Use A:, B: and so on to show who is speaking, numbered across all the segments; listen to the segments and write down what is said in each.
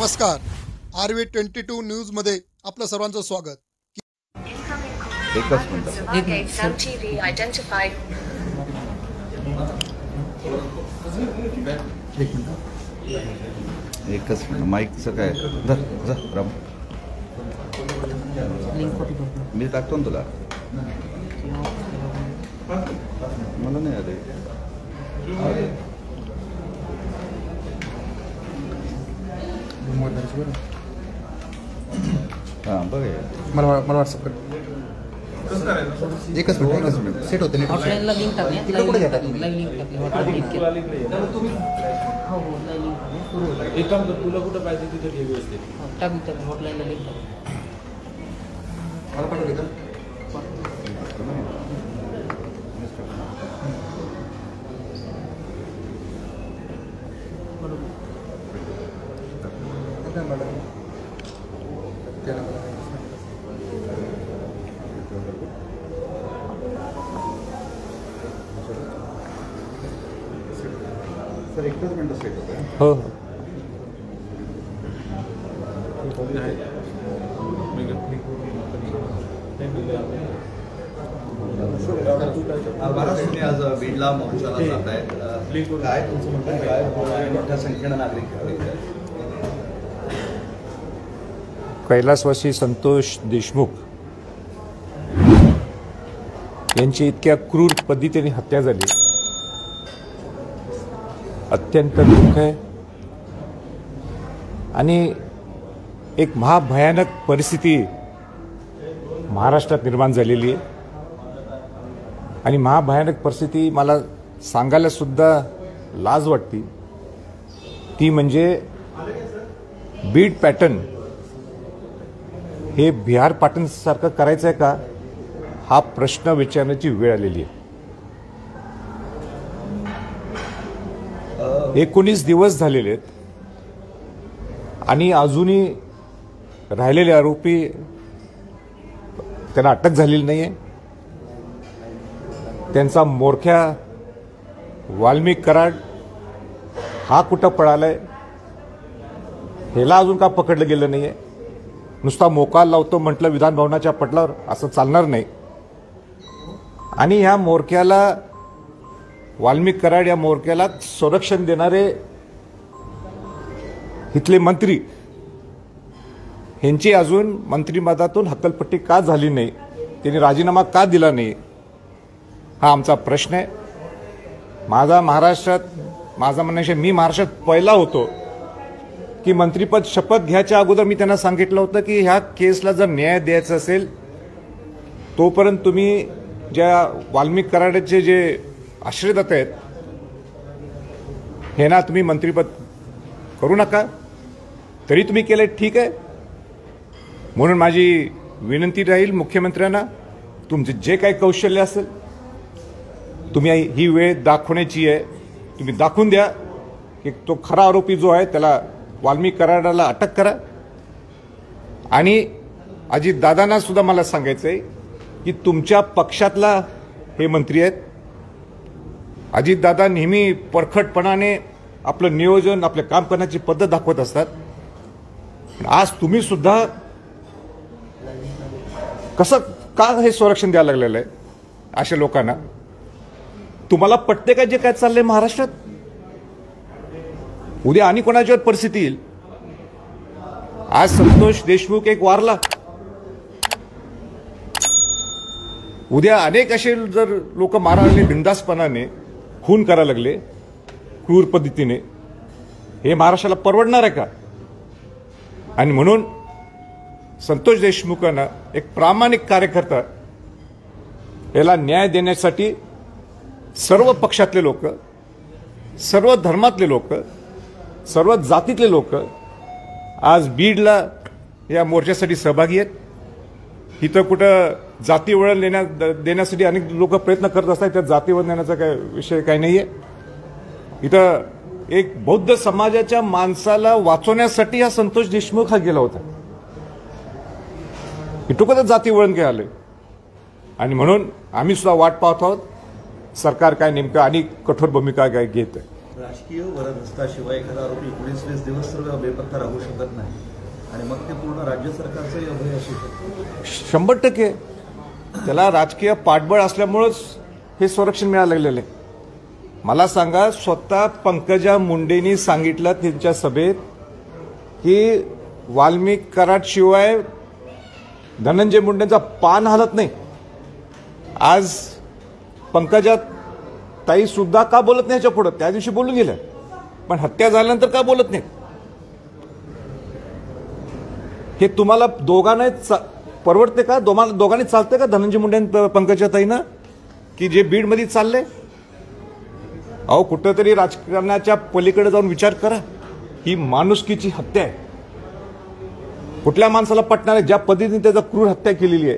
A: नमस्कार, RV22 न्यूजमध्ये आपलं सर्वांचं स्वागत.
B: एकच मिनिट माईकचं काय राम मी टाकतो ना तुला मला नाही आले हां बघ
C: मला व्हॉट्सअप कर. एकच मिनिट सेट होते.
D: हॉटलाईनला लिंक टाकूया.
C: कुठे घेतात
D: लाईव्ह लिंक टाकूया.
E: एक काम कर, तुला कुठं पाहिजे तिथे घे व्यवस्थित.
D: टाकू हॉटलाईनला लिंक टाकू.
C: मला पाठवलं का?
B: सर एकच मिनिट सेट होतं.
C: हो
B: आज बीडला मोर्चाला जात आहेत. काय तुमचं म्हणणं काय मोठ्या संख्येनं नागरिक
F: कैलासवासी संतोष देशमुख यांची इतक्या क्रूर पद्धतीने हत्या झाली, अत्यंत दुःख आहे. आणि एक महाभयानक परिस्थिती महाराष्ट्रात निर्माण झालेली आहे. आणि महाभयानक परिस्थिती मला सांगायला सुद्धा लाज वाटते. ती म्हणजे बीड पॅटर्न हे बिहार पॅटर्न सारखं करायचं आहे का, हा प्रश्न विचारण्याची वेळ आलेली आहे. 19 दिवस झालेले आहेत आणि अजूनही राहिलेले आरोपी त्यांना अटक झालेली नाहीये. त्यांचा मोरख्या वाल्मिक कराड हा कुठं पळालाय, ह्याला अजून का पकडलं गेलं नाहीये. नुसता मोकाल लावतो म्हटलं विधान भवनाच्या पटलावर, असं चालणार नाही. आणि ह्या मोरख्याला, वाल्मिक कराड या मोरक्याला संरक्षण देणारे इथले मंत्री, ह्यांची अजून मंत्रिपदातून हक्कलपट्टी का झाली नाही, त्यांनी राजीनामा का दिला नाही, हा आमचा प्रश्न आहे. माझा म्हणण्याचे मी महाराष्ट्रात पहिला होतो की मंत्रिपद शपथ घ्यायच्या अगोदर मी त्यांना सांगितलं होतं की ह्या केसला जर न्याय द्यायचा असेल तोपर्यंत तुम्ही ज्या वाल्मिक कराडाचे जे आश्रयदाते आहेत हे ना तुम्ही मंत्रिपद करू नका. तरी तुम्ही केलं ठीक आहे. म्हणून माझी विनंती राहील मुख्यमंत्र्यांना, तुमचे जे काही कौशल्य असेल तुम्ही ही वेळ दाखवण्याची आहे. तुम्ही दाखवून द्या की तो खरा आरोपी जो आहे त्याला, वाल्मिक कराडाला अटक करा. आणि अजितदादांना सुद्धा मला सांगायचं आहे की तुमच्या पक्षातला हे मंत्री आहेत. अजितदादा नेहमी परखडपणाने आपलं नियोजन, आपलं काम करण्याची पद्धत दाखवत असतात. आज तुम्ही सुद्धा कसं का हे संरक्षण द्यायला लागलेलं आहे अशा लोकांना? तुम्हाला पटते का जे काय चाललंय महाराष्ट्रात? उद्या आणि कोणाच्यावर परिस्थिती येईल. आज संतोष देशमुख एक वारला, उद्या अनेक असे जर लोक मारायला लागले, बिनधास्तपणाने खून करायला लागले क्रूर पद्धतीने, हे महाराष्ट्राला परवडणार आहे का? आणि म्हणून संतोष देशमुखांना, एक प्रामाणिक कार्यकर्ता, याला न्याय देण्यासाठी सर्व पक्षातले लोक, सर्व धर्मातले लोक, सर्व जातीतले लोक आज बीडला या मोर्चासाठी सहभागी आहेत. इथं कुठं जाती वळण देण्यासाठी अनेक लोक प्रयत्न करत असतात. त्या जातीवर देण्याचा काय विषय काही नाहीये. इथं एक बौद्ध समाजाच्या माणसाला वाचवण्यासाठी हा संतोष देशमुख हा गेला होता. इथं कुठं जाती वळण काय आलंय. आणि म्हणून आम्ही सुद्धा वाट पाहत आहोत सरकार काय नेमकं आणि कठोर भूमिका काय घेत आहे.
B: राजकीय वरदहस्ताशिवाय एखादा आरोपी 19-20 दिवस तर बेपत्ता राहू शकत नाही आणि मग ते पूर्ण राज्य सरकारचंही अभय असू शकतं.
F: 100% त्याला राजकीय पाठबळ असल्यामुळंच हे संरक्षण मिळायला लागलेलं आहे. मला सांगा, स्वतः पंकजा मुंडेंनी सांगितलं त्यांच्या सभेत की वाल्मिक कराडशिवाय धनंजय मुंडेंचा पान हलत नाही. आज पंकजा ताई सुद्धा का बोलत नाही याच्या पुढं? त्या दिवशी बोलून गेल्या, पण हत्या झाल्यानंतर का बोलत नाही? हे तुम्हाला दोघांना परवडते का? दोघांनी चालते का धनंजय मुंडे आणि पंकजा ताईंना की जे बीडमध्ये चाललंय? अहो, कुठंतरी राजकारणाच्या पलीकडे जाऊन विचार करा. ही माणुसकीची हत्या आहे. कुठल्या माणसाला पटणार आहे? ज्या पद्धतीने त्याचा क्रूर हत्या केलेली आहे,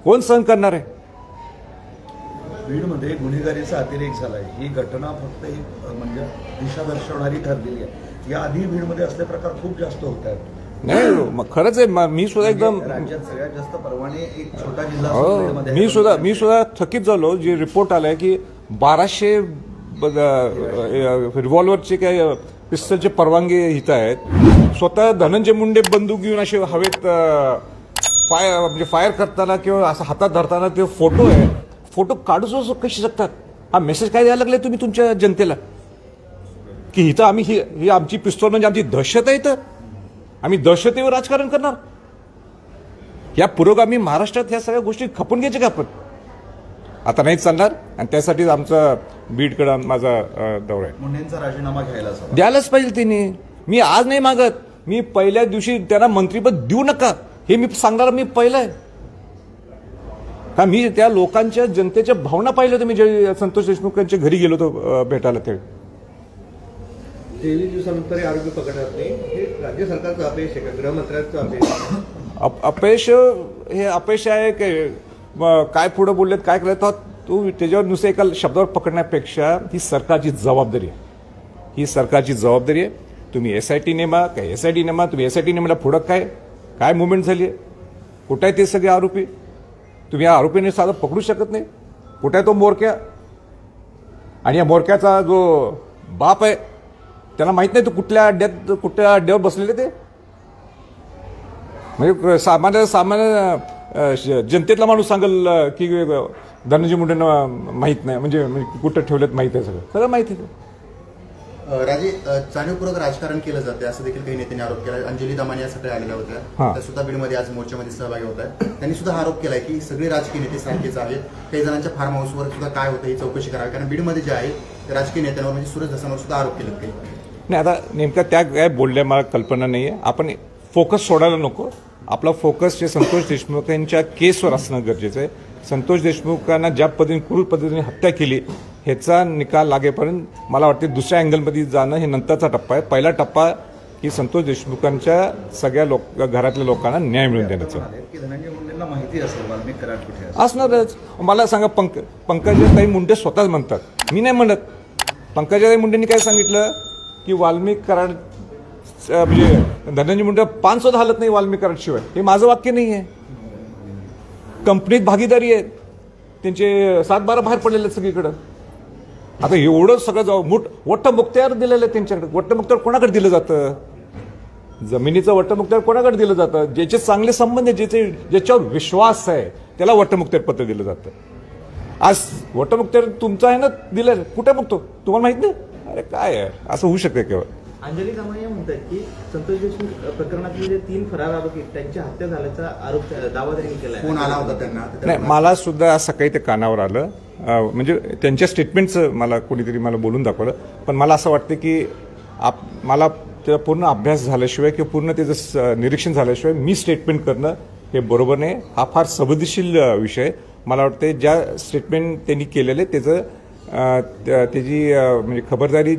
F: कोण सहन करणार आहे?
B: बीडमध्ये गुन्हेगारीचा अतिरेक झालाय. ही घटना फक्त एक म्हणजे दिशा दर्शवणारी ठरलेली आहे. या आधी बीडमध्ये असले प्रकार खूप जास्त होत आहेत.
F: नाही, मग खरंच आहे. मी सुद्धा एकदम
B: राज्यात सगळ्यात जास्त परवाने एक छोटा जिल्हा असतो बीडमध्ये.
F: मी सुद्धा थकीत झालो. जे रिपोर्ट आलाय की 1200 रिव्हॉल्व्हरचे काय पिस्तलचे परवानगी इथं आहेत. स्वतः धनंजय मुंडे बंदूक घेऊन असे हवेत फायर करताना किंवा असं हातात धरताना ते फोटो आहे. फोटो काढू कशी शकतात? हा मेसेज काय द्यायला लागले तुम्ही तुमच्या जनतेला की इथं आम्ही ही आमची पिस्तूल म्हणजे आमची दहशत आहे, इथं आम्ही दहशतीवर राजकारण करणार? या पुरोगामी महाराष्ट्रात ह्या सगळ्या गोष्टी खपून घ्यायच्या का आपण? आता नाही चालणार. आणि त्यासाठीच आमचा बीडकडे माझा दौरा आहे.
B: मुंडेंचा राजीनामा घ्यायला हवा.
F: द्यायलाच पाहिजे त्यांनी. मी आज नाही मागत. मी पहिल्या दिवशी त्यांना मंत्रीपद देऊ नका हे मी सांगणार. मी पहिलं आहे का मी त्या लोकांच्या जनतेच्या भावना पाहिल्या होत्या. मी जे संतोष देशमुख यांच्या घरी गेलो होतो भेटायला, ते
C: 23 दिवसानंतर हे आरोपी पकडण्यात नाही. हे राज्य सरकारचं अपयश आहे का? गृहमंत्र्यांचं अपयश?
F: अपयश हे अपयश आहे की काय पुढे बोललेत काय करायचं तू त्याच्यावर नुसतं एका शब्दावर पकडण्यापेक्षा ही सरकारची जबाबदारी आहे. ही सरकारची जबाबदारी आहे. तुम्ही SIT नेमा, काय SIT नेमा. तुम्ही SIT नेमाला पुढं काय मुवमेंट झाली आहे? कुठे आहे ते सगळे आरोपी? तुम्ही या आरोपीने साधं पकडू शकत नाही. कुठे आहे तो मोरक्या? आणि या मोरक्याचा जो बाप आहे त्याला माहित नाही तो कुठल्या अड्ड्यावर बसलेले ते. म्हणजे सामान्य जनतेतला माणूस सांगेल की धनंजय मुंडेंना माहित नाही, म्हणजे कुठं ठेवलेत माहित आहे, सगळं माहिती आहे.
C: राजे, जाणीवपूर्वक राजकारण केलं जाते असं देखील काही नेत्यांनी आरोप केला. अंजली दमानी या सगळ्या आलेल्या होत्या, त्या सुद्धा बीडमध्ये आज मोर्चामध्ये सहभागी होत आहेत. त्यांनी सुद्धा आरोप केलाय की सगळे राजकीय नेते सारखेच आहेत. काही जणांच्या फार्म हाऊसवर सुद्धा काय होतं ही चौकशी करावी, कारण बीडमध्ये जे आहे राजकीय नेत्यांवर म्हणजे सूरज धसांवर सुद्धा आरोप केलेत काही.
F: नाही, आता नेमका त्या काय बोलल्या मला कल्पना नाही आहे. आपण फोकस सोडायला नको. आपला फोकस जे संतोष देशमुख यांच्या केसवर असणं गरजेचं आहे. संतोष देशमुखांना ज्या पद्धतीने क्रूर पद्धतीने हत्या केली ह्याचा निकाल लागेपर्यंत मला वाटते दुसऱ्या अँगलमध्ये जाणं हे नंतरचा टप्पा आहे. पहिला टप्पा की संतोष देशमुखांच्या सगळ्या घरातल्या लोकांना न्याय मिळवून देण्याचा.
B: की धनंजय मुंडेंना माहिती असेल वाल्मिक कराड कुठे
F: असणारच. मला सांगा, पंकजाताई मुंडे स्वतःच म्हणतात, मी नाही म्हणत. पंकजाताई मुंडेंनी काय सांगितलं की वाल्मिक कराड म्हणजे धनंजय मुंडे पान सुद्धा हालत नाही वाल्मिक कराड शिवाय. हे माझं वाक्य नाही आहे. कंपनीत भागीदारी आहे, त्यांचे 7-12 बाहेर पडलेले आहेत सगळीकडं. आता एवढं सगळं जाऊ वट्टमुक्त्यार दिलेलं आहे त्यांच्याकडे. वट्टमुक्त्यार कोणाकडे दिलं जातं? जमिनीचं वट्टमुक्त्यार कोणाकडे दिलं जातं? ज्याचे चांगले संबंध आहे, ज्याच्यावर विश्वास आहे त्याला वट्टमुक्त्यार पत्र दिलं जातं. आज वट्टमुक्त्यार तुमचा आहे ना दिलं, कुठे बघतो तुम्हाला माहित नाही? अरे काय आहे, असं होऊ शकतं केवळ.
G: अंजली दमानी म्हणतात की संतोष देशमुख प्रकरणातले जे 3 फरार आरोपी त्यांची हत्या झाल्याचा आरोप दावा त्यांनी केला.
C: फोन आला होता त्यांना?
F: नाही, मला सुद्धा आज सकाळी ते कानावर आलं. म्हणजे त्यांच्या स्टेटमेंटचं मला कोणीतरी मला बोलून दाखवलं. पण मला असं वाटतं की मला त्याचा पूर्ण अभ्यास झाल्याशिवाय किंवा पूर्ण त्याचं निरीक्षण झाल्याशिवाय मी स्टेटमेंट करणं हे बरोबर नाही. हा फार संवेदनशील विषय. मला वाटतं ज्या स्टेटमेंट त्यांनी केलेलं आहे त्याची म्हणजे खबरदारी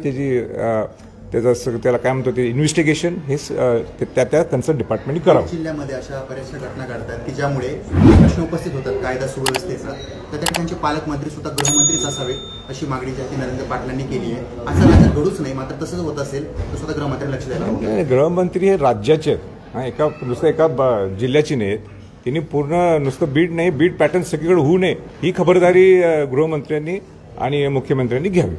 F: त्याला काय म्हणतो ते इन्व्हेस्टिगेशन हे त्या कन्सर्न डिपार्टमेंटने करावं.
C: जिल्ह्यामध्ये अशा बऱ्याचशा घटना घडतात की ज्यामुळे प्रश्न उपस्थित होतात कायदा सुव्यवस्थेचा. तर त्या ठिकाणचे पालकमंत्री सुद्धा गृहमंत्रीच असावे अशी मागणी जी आहे नरेंद्र पाटलांनी केली आहे. असं राज्यात घडूच नाही. मात्र तसंच होत असेल तर स्वतः गृहमंत्री लक्ष द्यायला हवं.
F: गृहमंत्री हे राज्याचे आहेत, नुसतं एका जिल्ह्याची नाहीत. त्यांनी पूर्ण नुसतं बीड नाही, बीड पॅटर्न सगळीकडे होऊ नये ही खबरदारी गृहमंत्र्यांनी आणि मुख्यमंत्र्यांनी घ्यावी.